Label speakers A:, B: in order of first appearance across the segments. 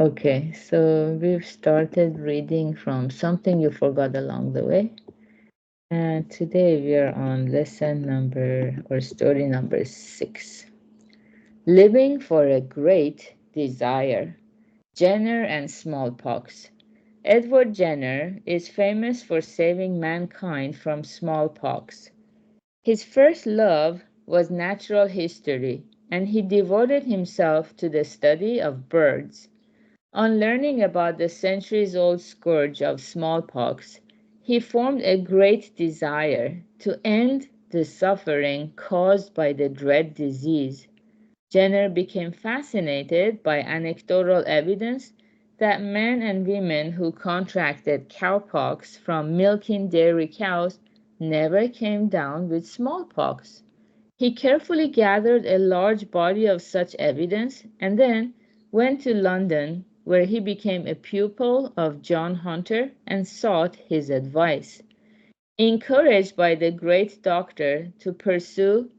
A: Okay, so we've started reading from Something You Forgot Along the Way. And today we are on lesson number or story number 6. Living for a Great Desire. Jenner and Smallpox. Edward Jenner is famous for saving mankind from smallpox. His first love was natural history, and he devoted himself to the study of birds. On learning about the centuries-old scourge of smallpox, he formed a great desire to end the suffering caused by the dread disease. Jenner became fascinated by anecdotal evidence that men and women who contracted cowpox from milking dairy cows never came down with smallpox. He carefully gathered a large body of such evidence and then went to London, where he became a pupil of John Hunter and sought his advice. Encouraged by the great doctor to pursue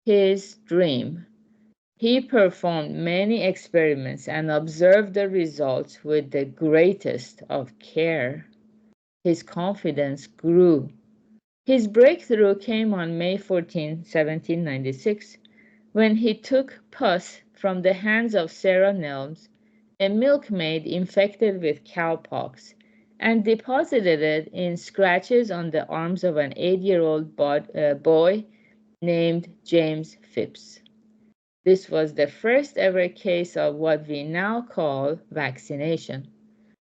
A: his dream, he performed many experiments and observed the results with the greatest of care. His confidence grew. His breakthrough came on May 14, 1796, when he took pus from the hands of Sarah Nelms, a milkmaid infected with cowpox, and deposited it in scratches on the arms of an 8-year-old boy named James Phipps. This was the first ever case of what we now call vaccination.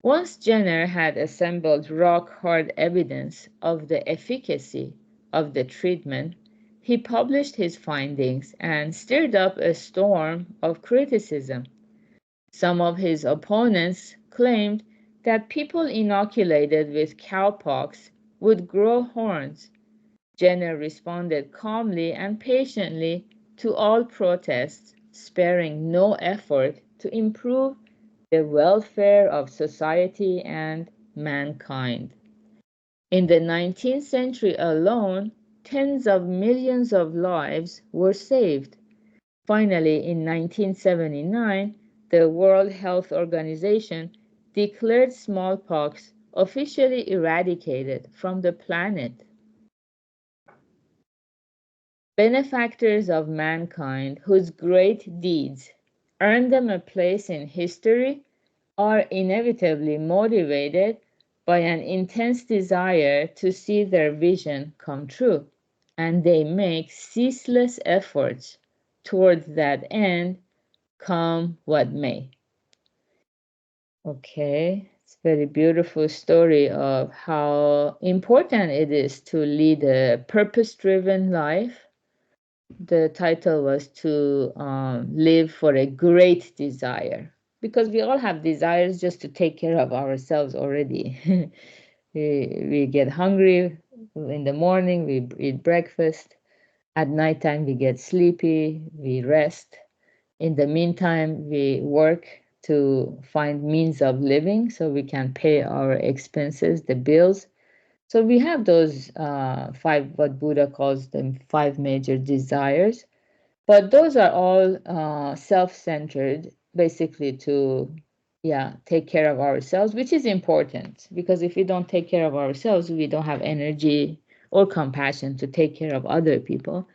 A: Once Jenner had assembled rock-hard evidence of the efficacy of the treatment, he published his findings and stirred up a storm of criticism. Some of his opponents claimed that people inoculated with cowpox would grow horns. Jenner responded calmly and patiently to all protests, sparing no effort to improve the welfare of society and mankind. In the 19th century alone, tens of millions of lives were saved. Finally, in 1979, the World Health Organization declared smallpox officially eradicated from the planet. Benefactors of mankind whose great deeds earned them a place in history are inevitably motivated by an intense desire to see their vision come true, and they make ceaseless efforts towards that end, come what may. Okay, it's a very beautiful story of how important it is to lead a purpose-driven life. The title was to live for a great desire, because we all have desires just to take care of ourselves already. we get hungry in the morning, we eat breakfast. At nighttime, we get sleepy, we rest. In the meantime, we work to find means of living so we can pay our expenses, the bills. So we have those five, what Buddha calls them, 5 major desires. But those are all self-centered, basically to, take care of ourselves, which is important, because if we don't take care of ourselves, we don't have energy or compassion to take care of other people.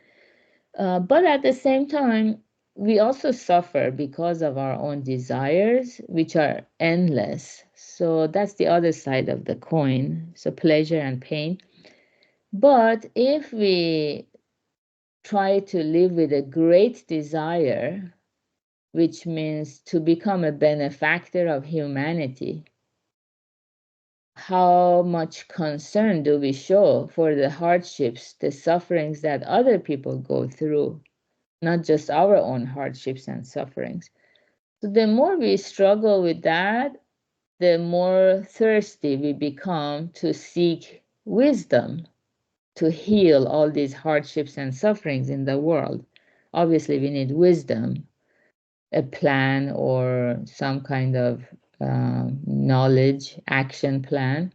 A: But at the same time, we also suffer because of our own desires, which are endless. So that's the other side of the coin. So pleasure and pain. But if we try to live with a great desire, which means to become a benefactor of humanity, how much concern do we show for the hardships, the sufferings that other people go through, not just our own hardships and sufferings? So the more we struggle with that, the more thirsty we become to seek wisdom to heal all these hardships and sufferings in the world. Obviously, we need wisdom, a plan, or some kind of knowledge, action plan.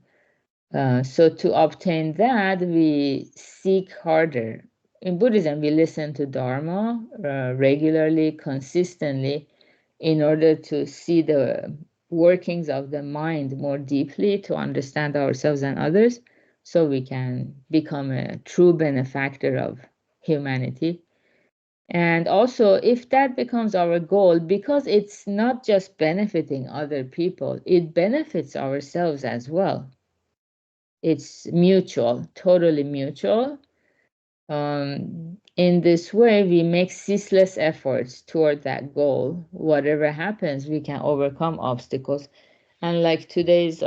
A: So to obtain that, we seek harder. In Buddhism, we listen to Dharma regularly, consistently, in order to see the workings of the mind more deeply, to understand ourselves and others, so we can become a true benefactor of humanity. And also, if that becomes our goal, because it's not just benefiting other people, it benefits ourselves as well. It's mutual, totally mutual. In this way, we make ceaseless efforts toward that goal. Whatever happens, we can overcome obstacles. And like today's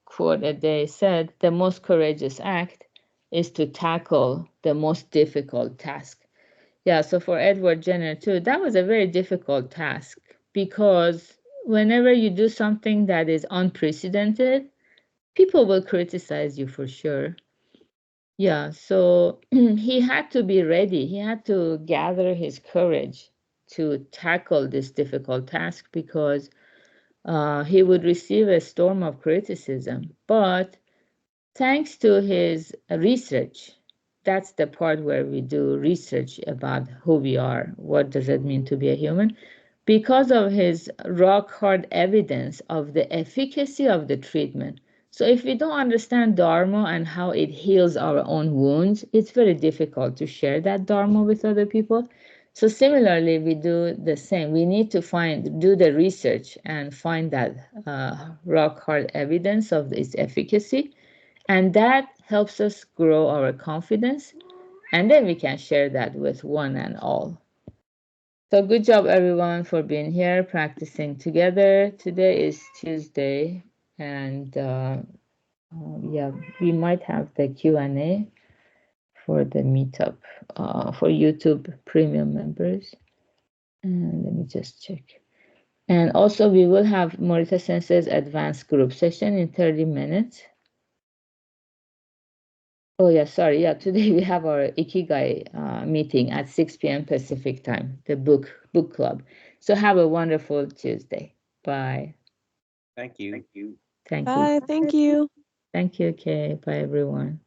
A: quote a day said, the most courageous act is to tackle the most difficult task. Yeah, so for Edward Jenner too, that was a very difficult task, because whenever you do something that is unprecedented, people will criticize you for sure. Yeah, so he had to be ready. He had to gather his courage to tackle this difficult task, because he would receive a storm of criticism. But thanks to his research, that's the part where we do research about who we are. What does it mean to be a human? Because of his rock hard evidence of the efficacy of the treatment. So if we don't understand Dharma and how it heals our own wounds, it's very difficult to share that Dharma with other people. So similarly, we do the same. We need to do the research and find that rock hard evidence of its efficacy. And that helps us grow our confidence. And then we can share that with one and all. So good job everyone for being here, practicing together. Today is Tuesday, and yeah, we might have the Q&A for the meetup for YouTube premium members. And let me just check. And also we will have Morita Sensei's advanced group session in 30 minutes. Oh yeah, sorry. Yeah, today we have our Ikigai meeting at 6 p.m. Pacific time, the book club. So have a wonderful Tuesday. Bye.
B: Thank you.
A: Thank you.
C: Bye. Thank you.
A: Thank you, Kay. Bye, everyone.